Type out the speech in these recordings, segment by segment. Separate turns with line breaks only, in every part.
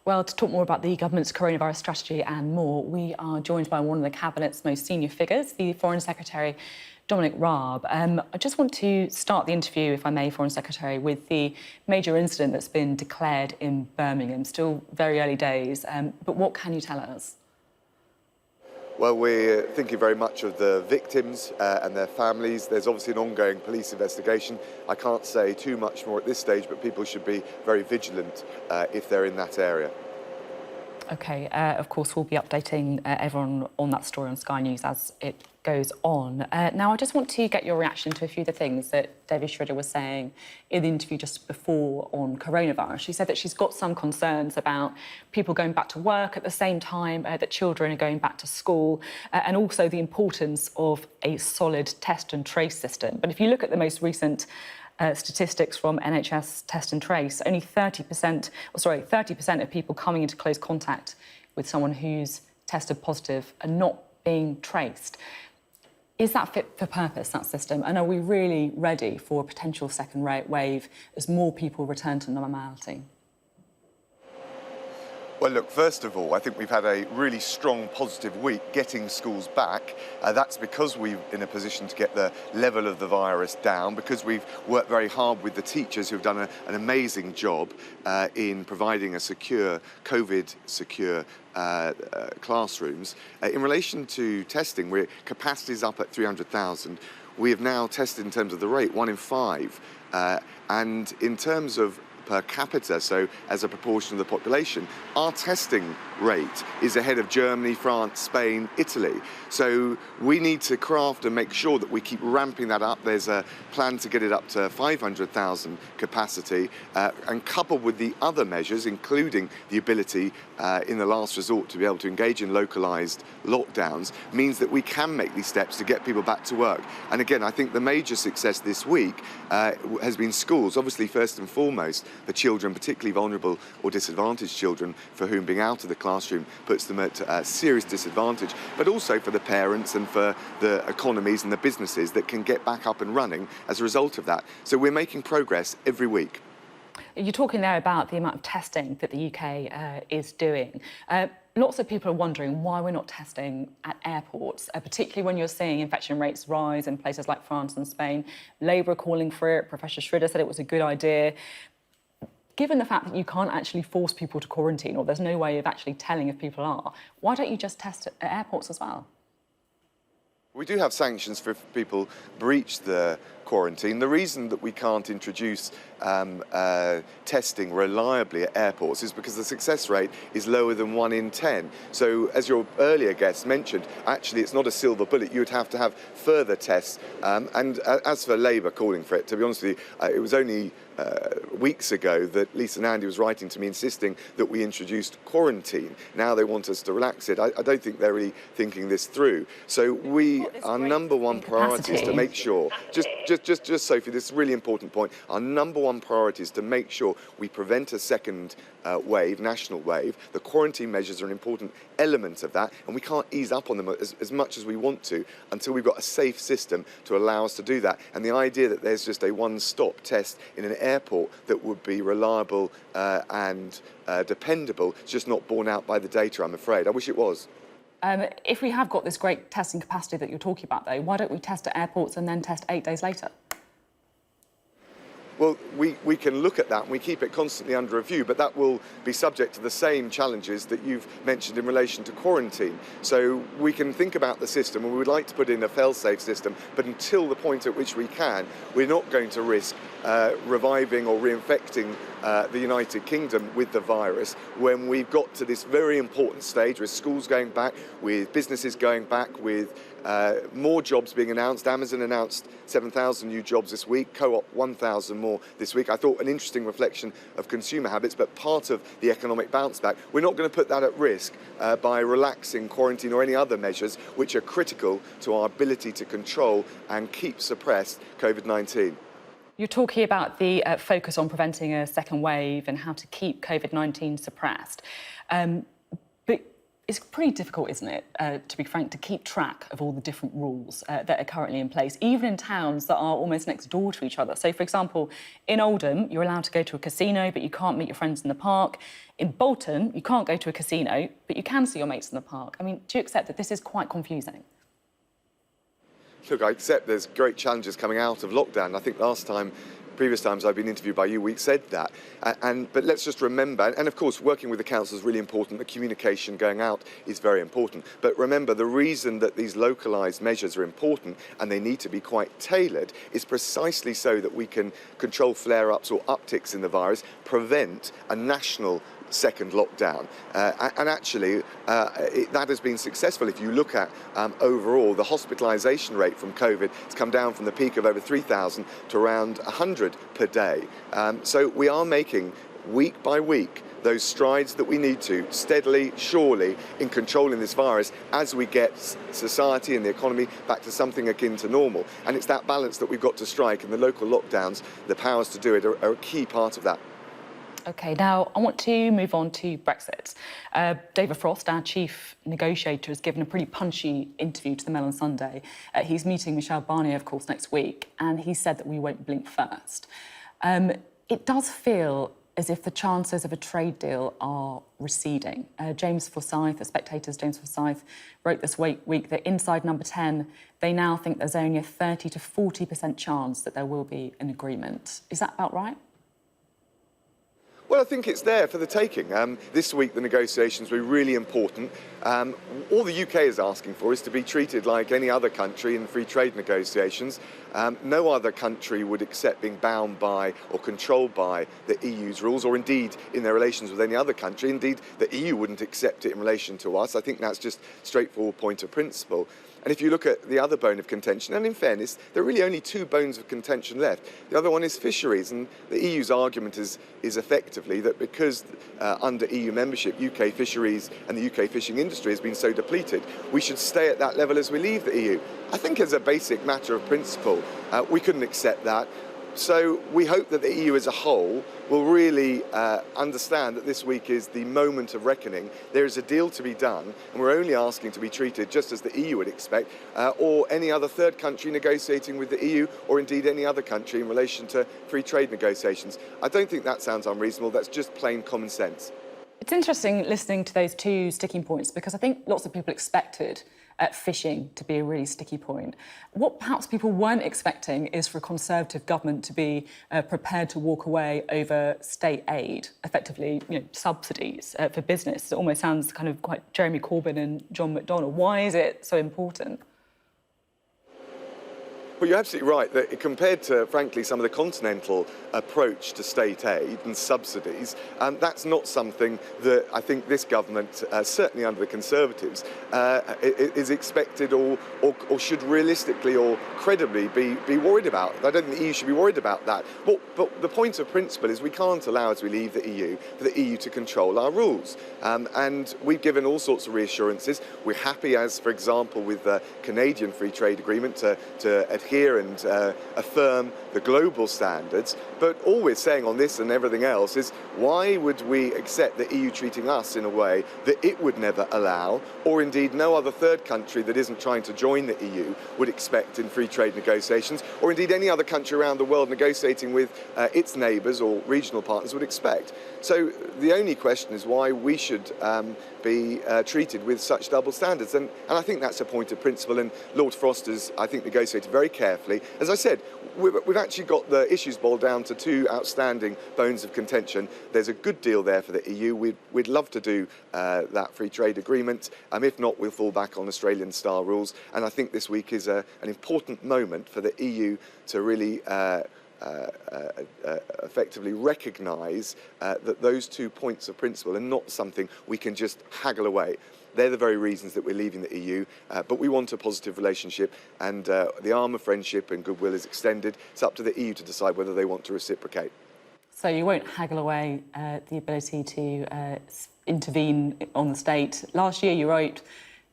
Well, to talk more about the government's coronavirus strategy and more, we are joined by one of the Cabinet's most senior figures, the Foreign Secretary, Dominic Raab. I just want to start the interview, if I may, Foreign Secretary, with the major incident that's been declared in Birmingham. Still very early days, but what can you tell us?
Well, we're thinking very much of the victims and their families. There's obviously an ongoing police investigation. I can't say too much more at this stage, but people should be very vigilant if they're in that area.
OK, of course, we'll be updating everyone on that story on Sky News as it goes on. Now, I just want to get your reaction to a few of the things that Devi Schroeder was saying in the interview just before on coronavirus. She said that she's got some concerns about people going back to work at the same time, that children are going back to school, and also the importance of a solid test and trace system. But if you look at the most recent statistics from NHS Test and Trace, only 30% of people coming into close contact with someone who's tested positive are not being traced. Is that fit for purpose, that system? And are we really ready for a potential second wave as more people return to normality?
Well, look, first of all, I think we've had a really strong positive week getting schools back. That's because we're in a position to get the level of the virus down, because we've worked very hard with the teachers who've done an amazing job in providing a secure, COVID-secure classrooms. In relation to testing, capacity is up at 300,000. We have now tested in terms of the rate, 1 in 5. And in terms of per capita, so as a proportion of the population, our testing rate is ahead of Germany, France, Spain, Italy. So we need to craft and make sure that we keep ramping that up. There's a plan to get it up to 500,000 capacity, and coupled with the other measures, including the ability in the last resort to be able to engage in localised lockdowns, means that we can make these steps to get people back to work. And again, I think the major success this week has been schools. Obviously, first and foremost, the children, particularly vulnerable or disadvantaged children, for whom being out of the classroom puts them at serious disadvantage, but also for the parents and for the economies and the businesses that can get back up and running as a result of that. So we're making progress every week.
You're talking there about the amount of testing that the UK is doing. Lots of people are wondering why we're not testing at airports, particularly when you're seeing infection rates rise in places like France and Spain. Labour are calling for it. Professor Schroeder said it was a good idea. Given the fact that you can't actually force people to quarantine, or there's no way of actually telling if people are, why don't you just test at airports as well?
We do have sanctions for if people breach the quarantine. The reason that we can't introduce testing reliably at airports is because the success rate is lower than 1 in 10. So, as your earlier guest mentioned, actually it's not a silver bullet. You would have to have further tests. And as for Labour calling for it, to be honest with you, it was only weeks ago that Lisa and Andy was writing to me insisting that we introduced quarantine. Now they want us to relax it. I don't think they're really thinking this through. So our number one priority is to make sure, just Sophie, this is a really important point. Our number one priority is to make sure we prevent a second wave, national wave. The quarantine measures are an important element of that, and we can't ease up on them as much as we want to until we've got a safe system to allow us to do that. And the idea that there's just a one-stop test in an airport that would be reliable and dependable is just not borne out by the data, I'm afraid. I wish it was.
If we have got this great testing capacity that you're talking about, though, why don't we test at airports and then test 8 days later?
Well, we can look at that and we keep it constantly under review, but that will be subject to the same challenges that you've mentioned in relation to quarantine. So we can think about the system, and we would like to put in a fail-safe system, but until the point at which we can, we're not going to risk reviving or reinfecting the United Kingdom with the virus when we've got to this very important stage with schools going back, with businesses going back, with more jobs being announced. Amazon announced 7,000 new jobs this week, Co-op 1,000 more this week. I thought an interesting reflection of consumer habits, but part of the economic bounce back. We're not going to put that at risk by relaxing quarantine or any other measures which are critical to our ability to control and keep suppressed COVID-19.
You're talking about the focus on preventing a second wave and how to keep COVID-19 suppressed. But it's pretty difficult, isn't it, to be frank, to keep track of all the different rules that are currently in place, even in towns that are almost next door to each other. So, for example, in Oldham, you're allowed to go to a casino, but you can't meet your friends in the park. In Bolton, you can't go to a casino, but you can see your mates in the park. I mean, do you accept that this is quite confusing?
Look, I accept there's great challenges coming out of lockdown. I think previous times I've been interviewed by you, we've said that. But let's just remember, and of course working with the council is really important, the communication going out is very important. But remember, the reason that these localised measures are important and they need to be quite tailored is precisely so that we can control flare-ups or upticks in the virus, prevent a national second lockdown. And actually, that has been successful. If you look at overall, the hospitalisation rate from COVID has come down from the peak of over 3,000 to around 100 per day. So we are making, week by week, those strides that we need to, steadily, surely, in controlling this virus as we get society and the economy back to something akin to normal. And it's that balance that we've got to strike, and the local lockdowns, the powers to do it, are a key part of that.
OK, now I want to move on to Brexit. David Frost, our chief negotiator, has given a pretty punchy interview to the Mail on Sunday. He's meeting Michel Barnier, of course, next week, and he said that we won't blink first. It does feel as if the chances of a trade deal are receding. James Forsyth, The Spectator's James Forsyth, wrote this week that inside Number 10, they now think there's only a 30 to 40% chance that there will be an agreement. Is that about right?
Well, I think it's there for the taking. This week, the negotiations were really important. All the UK is asking for is to be treated like any other country in free trade negotiations. No other country would accept being bound by or controlled by the EU's rules, or indeed in their relations with any other country. Indeed, the EU wouldn't accept it in relation to us. I think that's just a straightforward point of principle. And if you look at the other bone of contention, and in fairness, there are really only two bones of contention left. The other one is fisheries, and the EU's argument is effectively that because under EU membership, UK fisheries and the UK fishing industry has been so depleted, we should stay at that level as we leave the EU. I think as a basic matter of principle, we couldn't accept that. So we hope that the EU as a whole will really understand that this week is the moment of reckoning. There is a deal to be done, and we're only asking to be treated just as the EU would expect, or any other third country negotiating with the EU, or indeed any other country in relation to free trade negotiations. I don't think that sounds unreasonable. That's just plain common sense.
It's interesting listening to those two sticking points, because I think lots of people expected fishing to be a really sticky point. What perhaps people weren't expecting is for a Conservative government to be prepared to walk away over state aid, effectively, subsidies for business. It almost sounds kind of quite Jeremy Corbyn and John McDonnell. Why is it so important?
Well, you're absolutely right that compared to, frankly, some of the continental approach to state aid and subsidies, that's not something that I think this government, certainly under the Conservatives, is expected or should realistically or credibly be worried about. I don't think the EU should be worried about that. But the point of principle is we can't allow, as we leave the EU, for the EU to control our rules. And we've given all sorts of reassurances. We're happy, as, for example, with the Canadian Free Trade Agreement, to adhere and affirm the global standards. But all we're saying on this and everything else is, why would we accept the EU treating us in a way that it would never allow, or indeed no other third country that isn't trying to join the EU would expect in free trade negotiations, or indeed any other country around the world negotiating with its neighbours or regional partners would expect. So the only question is why we should be treated with such double standards. And I think that's a point of principle, and Lord Frost has, I think, negotiated very carefully. As I said, we've actually got the issues boiled down to two outstanding bones of contention. There's a good deal there for the EU. We'd love to do that free trade agreement. If not, we'll fall back on Australian-style rules. And I think this week is an important moment for the EU to really effectively recognise that those 2 points of principle are not something we can just haggle away. They're the very reasons that we're leaving the EU, but we want a positive relationship, and the arm of friendship and goodwill is extended. It's up to the EU to decide whether they want to reciprocate.
So you won't haggle away the ability to intervene on the state. Last year you wrote,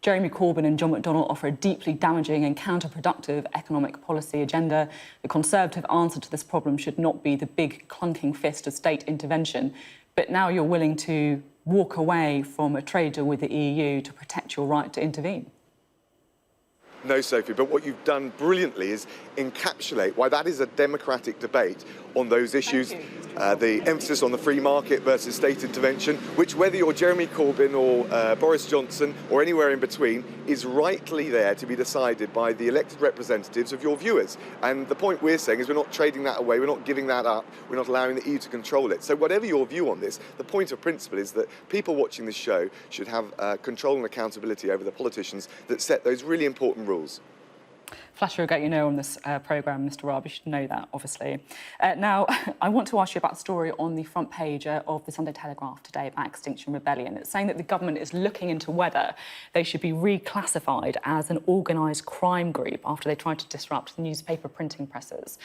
Jeremy Corbyn and John McDonnell offer a deeply damaging and counterproductive economic policy agenda. The Conservative answer to this problem should not be the big clunking fist of state intervention. But now you're willing to walk away from a trade deal with the EU to protect your right to intervene?
No, Sophie, but what you've done brilliantly is encapsulate why that is a democratic debate on those issues. The emphasis on the free market versus state intervention, which whether you're Jeremy Corbyn or Boris Johnson or anywhere in between, is rightly there to be decided by the elected representatives of your viewers. And the point we're saying is we're not trading that away, we're not giving that up, we're not allowing the EU to control it. So whatever your view on this, the point of principle is that people watching this show should have control and accountability over the politicians that set those really important rules.
Flattery will get you know on this programme, Mr Raab, you should know that, obviously. Now, I want to ask you about a story on the front page of the Sunday Telegraph today about Extinction Rebellion. It's saying that the government is looking into whether they should be reclassified as an organised crime group after they tried to disrupt the newspaper printing presses.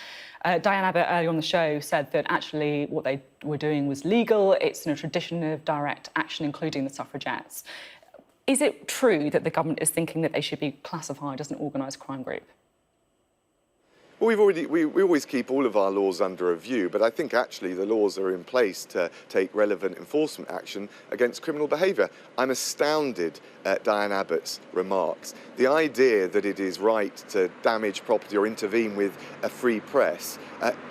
Diane Abbott, earlier on the show, said that actually what they were doing was legal. It's in a tradition of direct action, including the suffragettes. Is it true that the government is thinking that they should be classified as an organised crime group?
Well, we always keep all of our laws under review, but I think actually the laws are in place to take relevant enforcement action against criminal behaviour. I'm astounded at Diane Abbott's remarks. The idea that it is right to damage property or intervene with a free press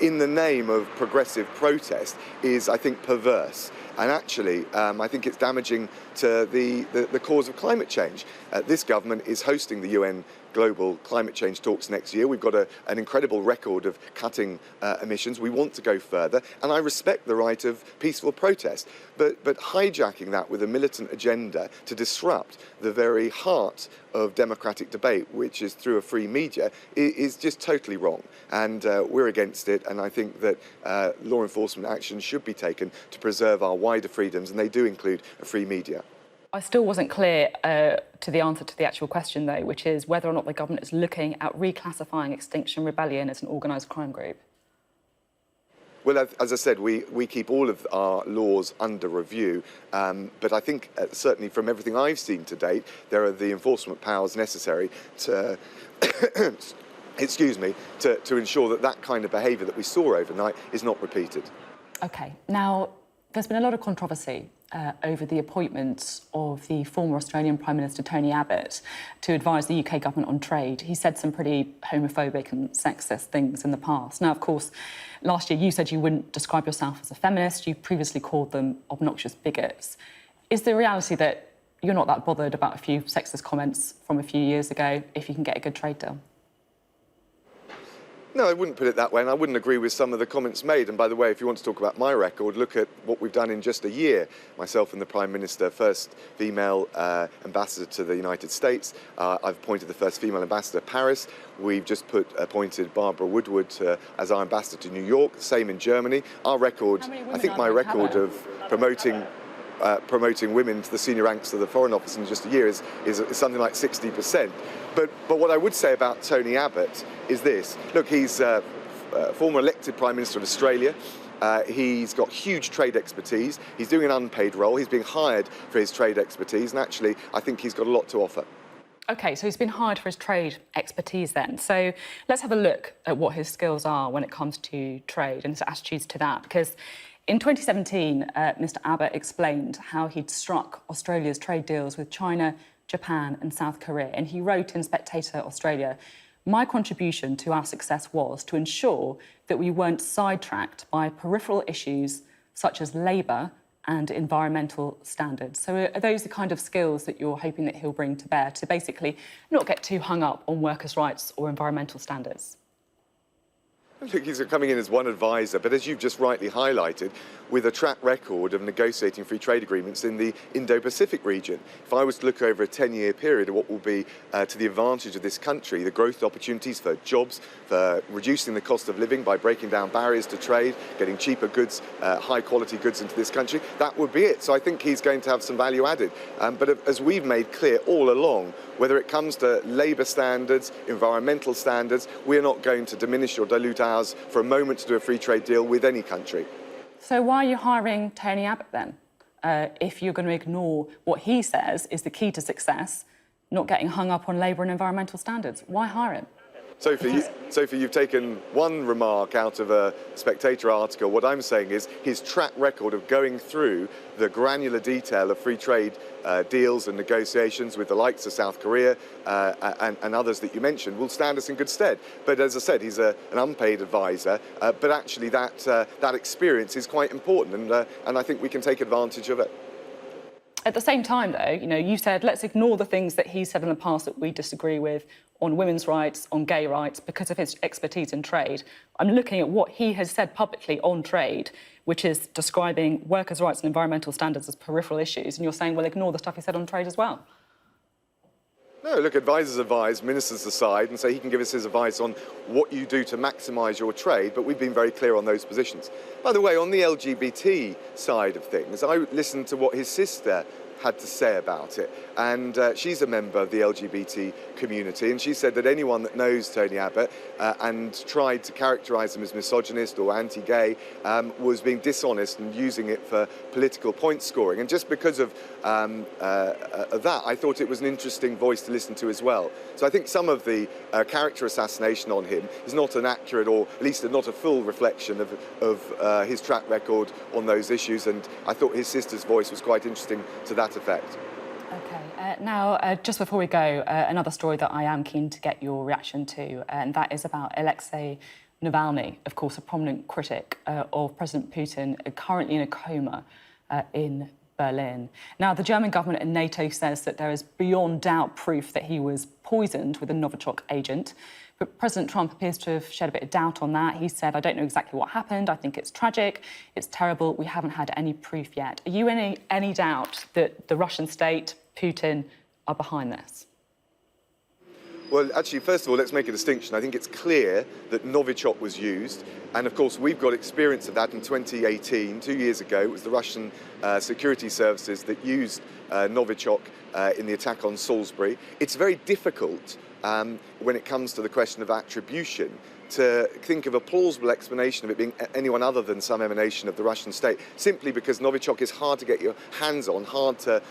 in the name of progressive protest is, I think, perverse. And actually, I think it's damaging to the cause of climate change. This government is hosting the UN global climate change talks next year. We've got an incredible record of cutting emissions. We want to go further, and I respect the right of peaceful protest. But hijacking that with a militant agenda to disrupt the very heart of democratic debate, which is through a free media, is just totally wrong. And we're against it, and I think that law enforcement action should be taken to preserve our wider freedoms, and they do include a free media.
I still wasn't clear to the answer to the actual question, though, which is whether or not the government is looking at reclassifying Extinction Rebellion as an organised crime group.
Well, as I said, we keep all of our laws under review, but I think certainly from everything I've seen to date, there are the enforcement powers necessary to excuse me, to ensure that that kind of behaviour that we saw overnight is not repeated. OK. Now, there's been a lot of controversy over the appointment of the former Australian Prime Minister Tony Abbott to advise the UK government on trade. He said some pretty homophobic and sexist things in the past. Now, of course, last year you said you wouldn't describe yourself as a feminist. You previously called them obnoxious bigots. Is the reality that you're not that bothered about a few sexist comments from a few years ago if you can get a good trade deal? No, I wouldn't put it that way, and I wouldn't agree with some of the comments made. And by the way, if you want to talk about my record, look at what we've done in just a year. Myself and the Prime Minister, first female ambassador to the United States. I've appointed the first female ambassador to Paris. We've just appointed Barbara Woodward as our ambassador to New York. Same in Germany. Our record, I think my record of promoting women to the senior ranks of the Foreign Office in just a year is something like 60%. But what I would say about Tony Abbott is this. Look, he's former elected Prime Minister of Australia. He's got huge trade expertise. He's doing an unpaid role. He's being hired for his trade expertise. And actually, I think he's got a lot to offer. OK, so he's been hired for his trade expertise then. So let's have a look at what his skills are when it comes to trade and his attitudes to that. Because in 2017, Mr Abbott explained how he'd struck Australia's trade deals with China, Japan and South Korea. And he wrote in Spectator Australia, "My contribution to our success was to ensure that we weren't sidetracked by peripheral issues such as labour and environmental standards." So are those the kind of skills that you're hoping that he'll bring to bear to basically not get too hung up on workers' rights or environmental standards? I think he's coming in as one advisor, but as you've just rightly highlighted, with a track record of negotiating free trade agreements in the Indo-Pacific region. If I was to look over a 10-year period of what will be to the advantage of this country, the growth opportunities for jobs, for reducing the cost of living by breaking down barriers to trade, getting cheaper goods, high-quality goods into this country, that would be it. So I think he's going to have some value added. But as we've made clear all along, whether it comes to labour standards, environmental standards, we're not going to diminish or dilute ours for a moment to do a free trade deal with any country. So why are you hiring Tony Abbott then? If you're going to ignore what he says is the key to success, not getting hung up on labour and environmental standards, why hire him? Sophie, you've taken one remark out of a Spectator article. What I'm saying is his track record of going through the granular detail of free trade deals and negotiations with the likes of South Korea and others that you mentioned will stand us in good stead. But as I said, he's an unpaid advisor, but actually that experience is quite important, and I think we can take advantage of it.
At the same time, though, you said let's ignore the things that he said in the past that we disagree with on women's rights, on gay rights, because of his expertise in trade. I'm looking at what he has said publicly on trade, which is describing workers' rights and environmental standards as peripheral issues, and you're saying, well, ignore the stuff he said on trade as well.
No, look, advisors advise, ministers decide, and so he can give us his advice on what you do to maximise your trade, but we've been very clear on those positions. By the way, on the LGBT side of things, I listened to what his sister had to say about it, and she's a member of the LGBT community, and she said that anyone that knows Tony Abbott and tried to characterise him as misogynist or anti-gay was being dishonest and using it for political point scoring. And just because of that, I thought it was an interesting voice to listen to as well. So I think some of the character assassination on him is not an accurate, or at least not a full reflection of his track record on those issues, and I thought his sister's voice was quite interesting to that effect.
OK, now, just before we go, another story that I am keen to get your reaction to, and that is about Alexei Navalny, of course, a prominent critic of President Putin, currently in a coma in Berlin. Now, the German government and NATO says that there is beyond doubt proof that he was poisoned with a Novichok agent. But President Trump appears to have shed a bit of doubt on that. He said, I don't know exactly what happened. I think it's tragic. It's terrible. We haven't had any proof yet. Are you in any doubt that the Russian state, Putin, are behind this?
Well, actually, first of all, let's make a distinction. I think it's clear that Novichok was used. And of course, we've got experience of that in 2018, 2 years ago. It was the Russian security services that used Novichok in the attack on Salisbury. It's very difficult when it comes to the question of attribution to think of a plausible explanation of it being anyone other than some emanation of the Russian state, simply because Novichok is hard to get your hands on, hard to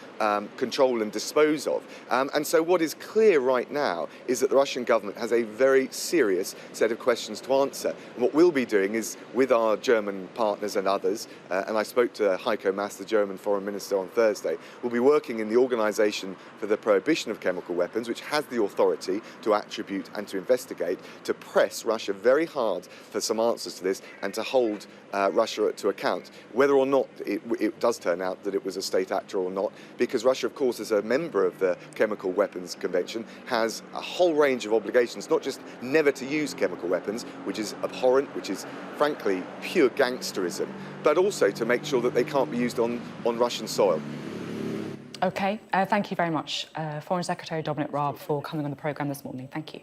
control and dispose of. And so what is clear right now is that the Russian government has a very serious set of questions to answer. And what we'll be doing is, with our German partners and others, and I spoke to Heiko Maas, the German foreign minister, on Thursday, we'll be working in the Organisation for the Prohibition of Chemical Weapons, which has the authority to attribute and to investigate, to press Russia very hard for some answers to this and to hold Russia to account, whether or not it does turn out that it was a state actor or not, because Russia, of course, as a member of the Chemical Weapons Convention, has a whole range of obligations, not just never to use chemical weapons, which is abhorrent, which is, frankly, pure gangsterism, but also to make sure that they can't be used on Russian soil.
OK, thank you very much, Foreign Secretary Dominic Raab, for coming on the programme this morning. Thank you.